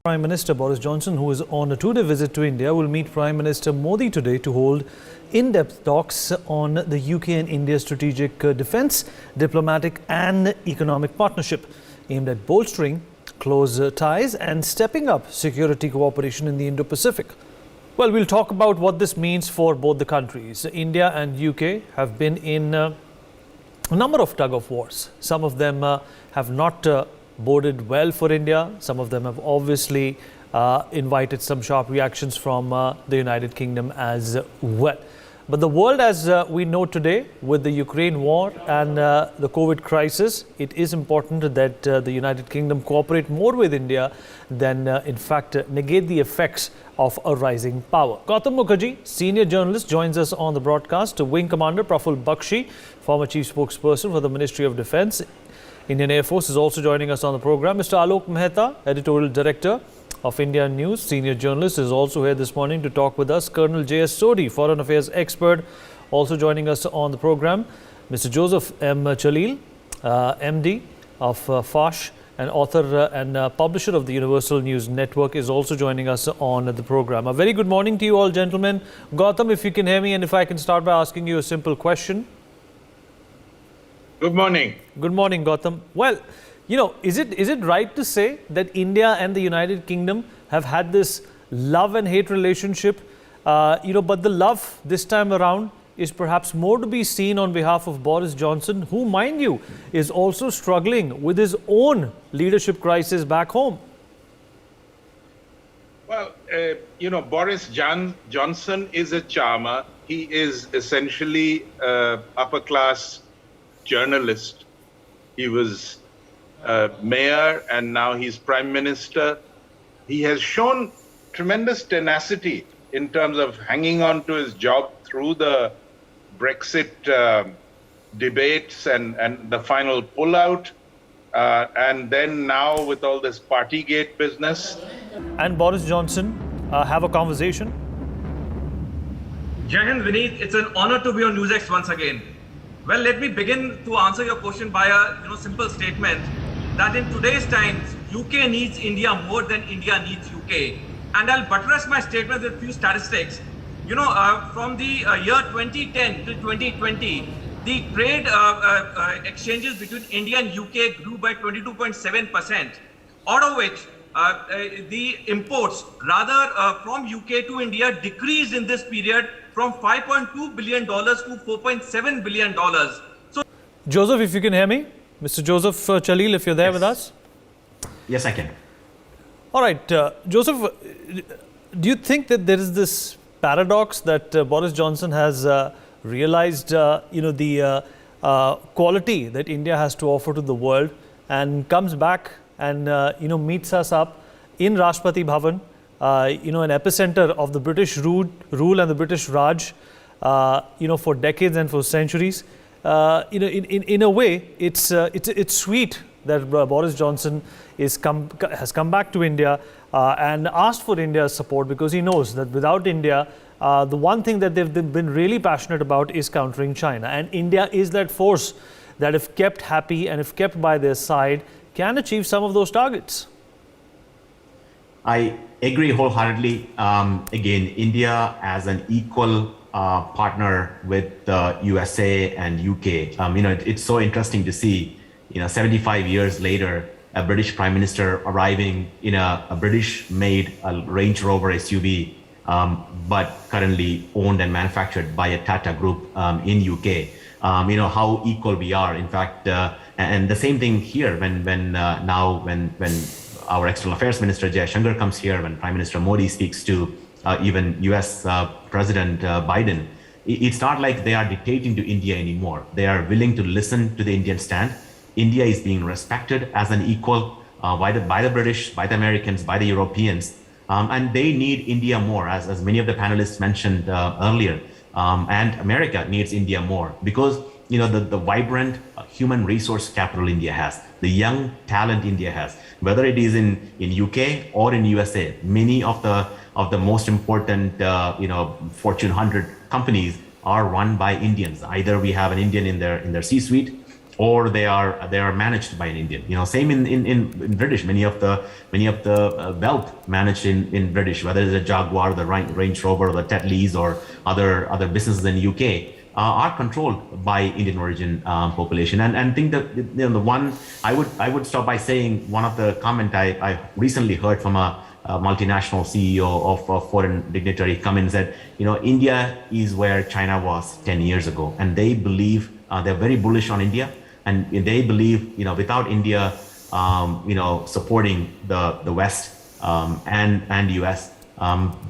Prime Minister Boris Johnson, who is on a two-day visit to India, will meet Prime Minister Modi today to hold in-depth talks on the UK and India's strategic defence, diplomatic and economic partnership aimed at bolstering close ties and stepping up security cooperation in the Indo-Pacific. Well, we'll talk about what this means for both the countries. India and UK have been in a number of tug-of-wars. Some of them have not boded well for India. Some of them have obviously invited some sharp reactions from the United Kingdom as well. But the world as we know today, with the Ukraine war and the COVID crisis, it is important that the United Kingdom cooperate more with India than in fact negate the effects of a rising power. Gautam Mukherjee, senior journalist, joins us on the broadcast. Wing Commander Praful Bakshi, former chief spokesperson for the Ministry of Defence, Indian Air Force, is also joining us on the program. Mr. Alok Mehta, editorial director of India News, senior journalist, is also here this morning to talk with us. Colonel J.S. Sodhi, foreign affairs expert, also joining us on the program. Mr. Joseph M. Chalil, MD of FASH and author and publisher of the Universal News Network, is also joining us on the program. A very good morning to you all, gentlemen. Gautam, if you can hear me, and if I can start by asking you a simple question. Good morning. Good morning, Gautam. Well, you know, is it right to say that India and the United Kingdom have had this love and hate relationship, but the love this time around is perhaps more to be seen on behalf of Boris Johnson, who, mind you, is also struggling with his own leadership crisis back home? Well, Boris Johnson is a charmer. He is essentially upper-class journalist. He was mayor and now he's prime minister. He has shown tremendous tenacity in terms of hanging on to his job through the Brexit debates and the final pullout. And then now with all this Partygate business. And Boris Johnson have a conversation. Jai Hind, Vineet, it's an honor to be on NewsX once again. Well, let me begin to answer your question by a simple statement that in today's times, UK needs India more than India needs UK. And I'll buttress my statement with a few statistics. From the year 2010 to 2020, the trade exchanges between India and UK grew by 22.7%, out of which the imports from UK to India decreased in this period from $5.2 billion to $4.7 billion. So, Joseph, if you can hear me. Mr. Joseph Chalil, if you're there with us. Yes, I can. All right. Joseph, do you think that there is this paradox that Boris Johnson has realized, the quality that India has to offer to the world, and comes back and, meets us up in Rashtrapati Bhavan, an epicenter of the British rule and the British Raj, for decades and for centuries. In a way, it's sweet that Boris Johnson has come back to India and asked for India's support, because he knows that without India, the one thing that they've been really passionate about is countering China. And India is that force that, if kept happy and if kept by their side, can achieve some of those targets. I agree wholeheartedly. Again, India as an equal partner with the USA and UK. It's so interesting to see, 75 years later, a British Prime Minister arriving in a British-made Range Rover SUV, but currently owned and manufactured by a Tata Group in UK. How equal we are. In fact, and the same thing here when our External Affairs Minister Jaishankar comes here, when Prime Minister Modi speaks to even US President Biden, it's not like they are dictating to India anymore. They are willing to listen to the Indian stand. India is being respected as an equal by the British, by the Americans, by the Europeans. And they need India more, as many of the panelists mentioned earlier. And America needs India more because, the vibrant human resource capital India has, the young talent India has, whether it is in UK or in USA, many of the most important, Fortune 100 companies are run by Indians. Either we have an Indian in their C-suite, or they are managed by an Indian. Same in British. Many of the wealth managed in British, whether it's a Jaguar, the Range Rover, the Tetleys, or other businesses in UK. Are controlled by Indian origin population, and think that the one I would stop by saying one of the comment I recently heard from a multinational CEO of a foreign dignitary come in and said, India is where China was 10 years ago, and they believe they're very bullish on India, and they believe without India supporting the West and US,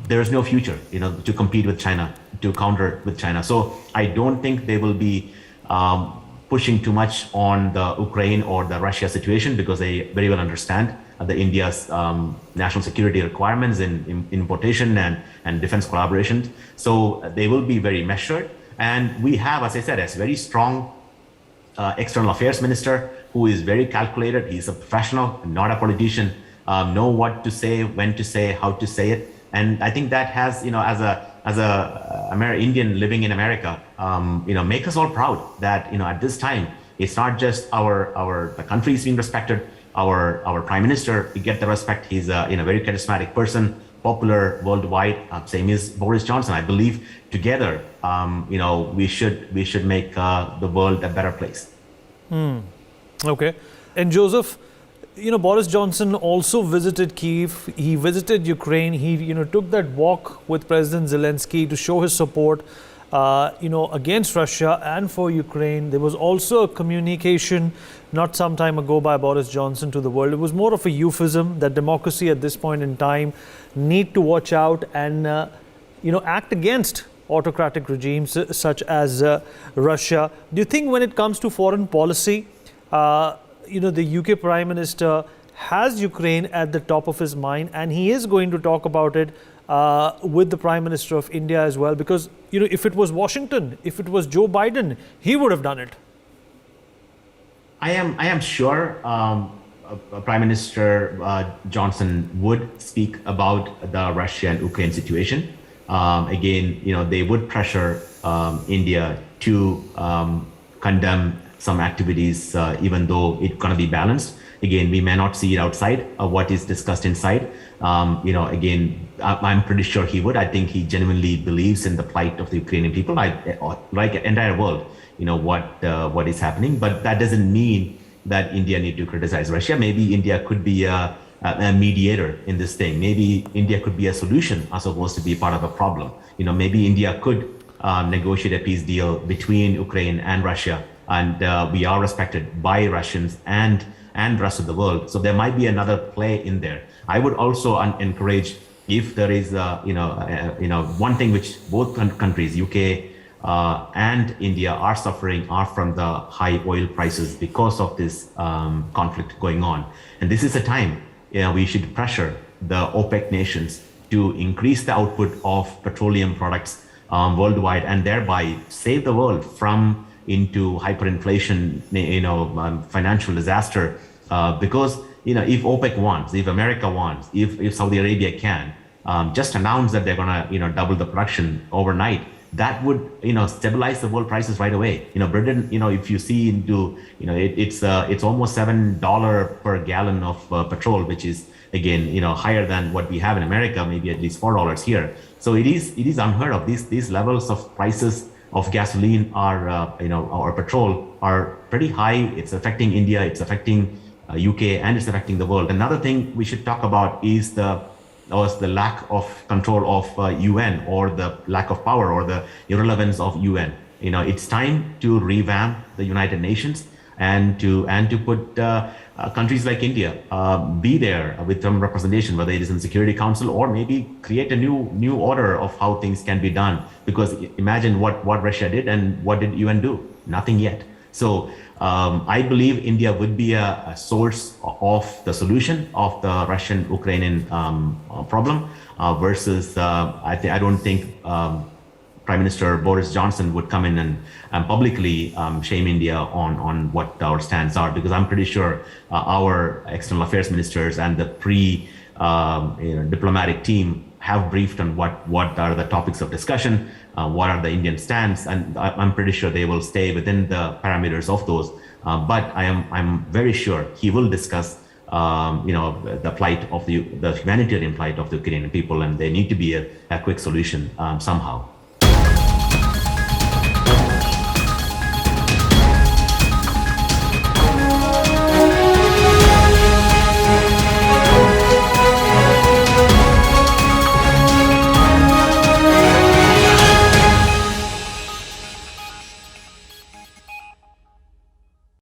there is no future to compete with China, to counter with China. So I don't think they will be pushing too much on the Ukraine or the Russia situation, because they very well understand the India's national security requirements in importation and defense collaboration. So they will be very measured. And we have, as I said, a very strong external affairs minister who is very calculated. He's a professional, not a politician, know what to say, when to say, how to say it. And I think that has, as a Indian living in America, make us all proud that, at this time, it's not just the country is being respected, our prime minister, we get the respect. He's a very charismatic person, popular worldwide, same as Boris Johnson. I believe together, we should make the world a better place. Okay. And Joseph, Boris Johnson also visited Kyiv. He visited Ukraine. He, took that walk with President Zelensky to show his support, against Russia and for Ukraine. There was also a communication not some time ago by Boris Johnson to the world. It was more of a euphemism that democracy at this point in time need to watch out and, act against autocratic regimes such as Russia. Do you think when it comes to foreign policy, the UK Prime Minister has Ukraine at the top of his mind, and he is going to talk about it with the Prime Minister of India as well? Because, if it was Washington, if it was Joe Biden, he would have done it. I am sure Prime Minister Johnson would speak about the Russia and Ukraine situation. Again, they would pressure India to condemn some activities, even though it's going to be balanced. Again, we may not see it outside of what is discussed inside. Again, I'm pretty sure he would. I think he genuinely believes in the plight of the Ukrainian people, like the entire world, what is happening. But that doesn't mean that India need to criticize Russia. Maybe India could be a mediator in this thing. Maybe India could be a solution as opposed to be part of a problem. Maybe India could negotiate a peace deal between Ukraine and Russia, and we are respected by Russians and rest of the world. So there might be another play in there. I would also encourage, if there is one thing which both countries, UK and India, are suffering are from the high oil prices because of this conflict going on. And this is a time we should pressure the OPEC nations to increase the output of petroleum products worldwide, and thereby save the world from into hyperinflation, financial disaster. Because if OPEC wants, if America wants, if Saudi Arabia can just announce that they're gonna double the production overnight, that would stabilize the world prices right away. Britain, if you see into it's almost $7 per gallon of petrol, which is again higher than what we have in America, maybe at least $4 here. So it is unheard of. These levels of prices of gasoline or petrol are pretty high. It's affecting India, it's affecting UK, and it's affecting the world. Another thing we should talk about is the lack of control of UN, or the lack of power, or the irrelevance of UN. It's time to revamp the United Nations and to put countries like India be there with some representation, whether it is in the Security Council, or maybe create a new order of how things can be done. Because imagine what Russia did, and what did UN do? Nothing yet. So I believe India would be a source of the solution of the Russian-Ukrainian problem versus I don't think Prime Minister Boris Johnson would come in and publicly shame India on what our stands are, because I'm pretty sure our external affairs ministers and the diplomatic team have briefed on what are the topics of discussion, what are the Indian stands, and I'm pretty sure they will stay within the parameters of those. But I'm very sure he will discuss the plight of the humanitarian plight of the Ukrainian people, and there need to be a quick solution somehow.